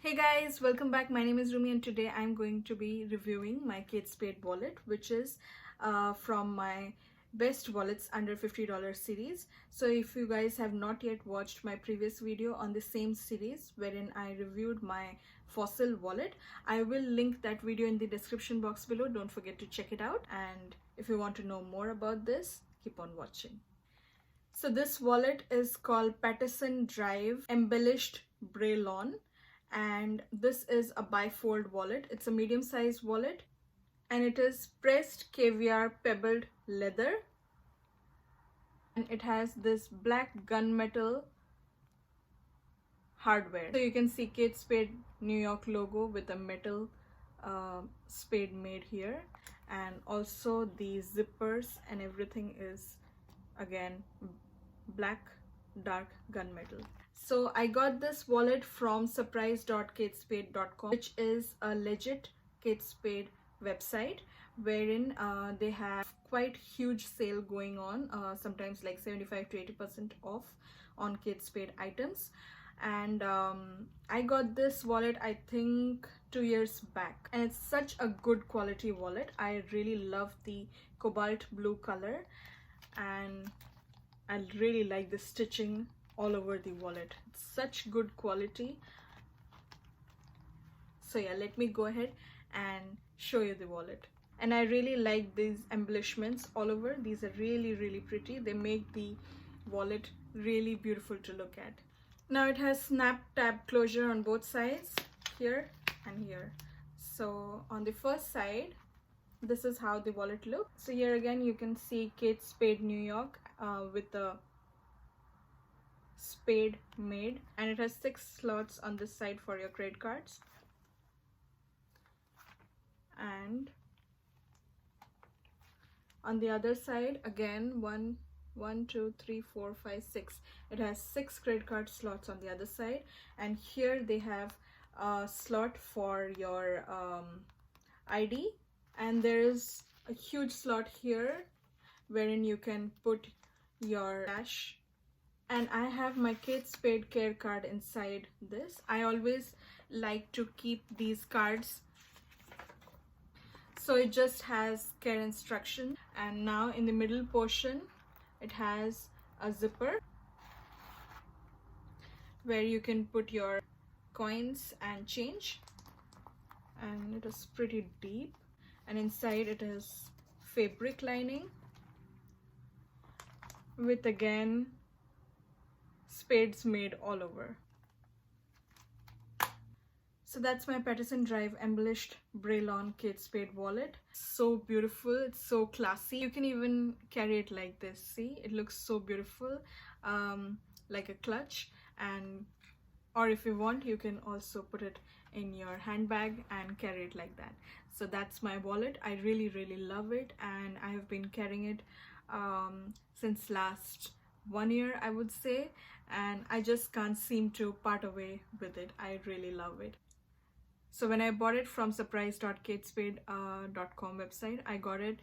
Hey guys, welcome back. My name is Rumi and today I'm going to be reviewing my KateSpade wallet, which is from my best wallets under $50 series. So if you guys have not yet watched my previous video on the same series wherein I reviewed my fossil wallet, I will link that video in the description box below. Don't forget to check it out, and if you want to know more about this, keep on watching. So this wallet is called Patterson Drive Embellished Braylon, and this is a bifold wallet. It's a medium-sized wallet and it is pressed caviar pebbled leather, and it has this black gunmetal hardware. So you can see KateSpade New York logo with a metal spade made here, and also the zippers and everything is again black dark gunmetal. So I got this wallet from surprise.katespade.com, which is a legit KateSpade website wherein they have quite huge sale going on, sometimes like 75 to 80% off on KateSpade items. And I got this wallet I think 2 years back, and it's such a good quality wallet. I really love the cobalt blue color, and I really like the stitching all over the wallet. It's such good quality. So yeah, let me go ahead and show you the wallet. And I really like these embellishments all over. These are really pretty. They make the wallet really beautiful to look at. Now it has snap tab closure on both sides, here and here. So on the first side, this is how the wallet looks. So here again you can see KateSpade New York with the spade made, and it has 6 slots on this side for your credit cards. And on the other side again, 1, 2, 3, 4, 5, 6. It has 6 credit card slots on the other side, and here they have a slot for your ID, and there is a huge slot here wherein you can put your cash. And I have my KateSpade care card inside this. I always like to keep these cards. So it just has care instruction, and now in the middle portion it has a zipper where you can put your coins and change, and it is pretty deep, and inside it is fabric lining with again spades made all over. So that's my Patterson Drive Embellished Braylon KateSpade wallet. So beautiful, it's so classy. You can even carry it like this. See, it looks so beautiful, like a clutch. And or if you want, you can also put it in your handbag and carry it like that. So that's my wallet. I really love it, and I have been carrying it since last 1 year, I would say, and I just can't seem to part away with it. I really love it. So when I bought it from surprise.katespade.com website, I got it,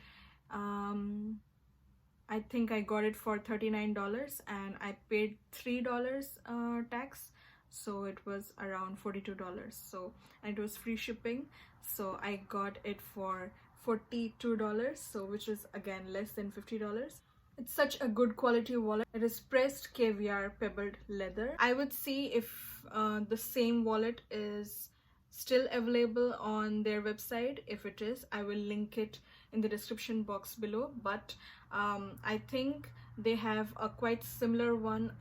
I think I got it for $39, and I paid $3 tax, so it was around $42. So, and it was free shipping, so I got it for $42, so which is again less than $50. It's such a good quality wallet. It is pressed caviar pebbled leather. I would see if the same wallet is still available on their website. If it is, I will link it in the description box below, but I think they have a quite similar one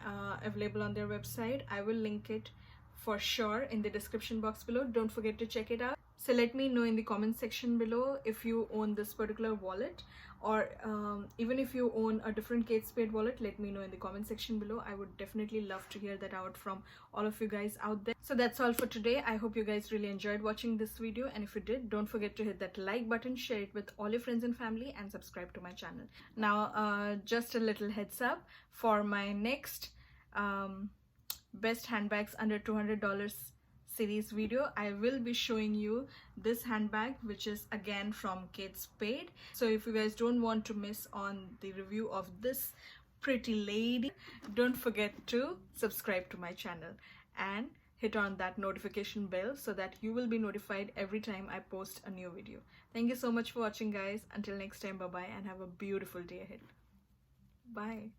available on their website. I will link it for sure in the description box below. Don't forget to check it out. So let me know in the comment section below if you own this particular wallet, or even if you own a different KateSpade wallet. Let me know in the comment section below. I would definitely love to hear that out from all of you guys out there. So that's all for today. I hope you guys really enjoyed watching this video, and if you did, don't forget to hit that like button, share it with all your friends and family, and subscribe to my channel. Now just a little heads up for my next best handbags under $200 series video. I will be showing you this handbag, which is again from KateSpade. So if you guys don't want to miss on the review of this pretty lady, don't forget to subscribe to my channel and hit on that notification bell so that you will be notified every time I post a new video. Thank you so much for watching, guys. Until next time, bye bye, and have a beautiful day ahead. Bye.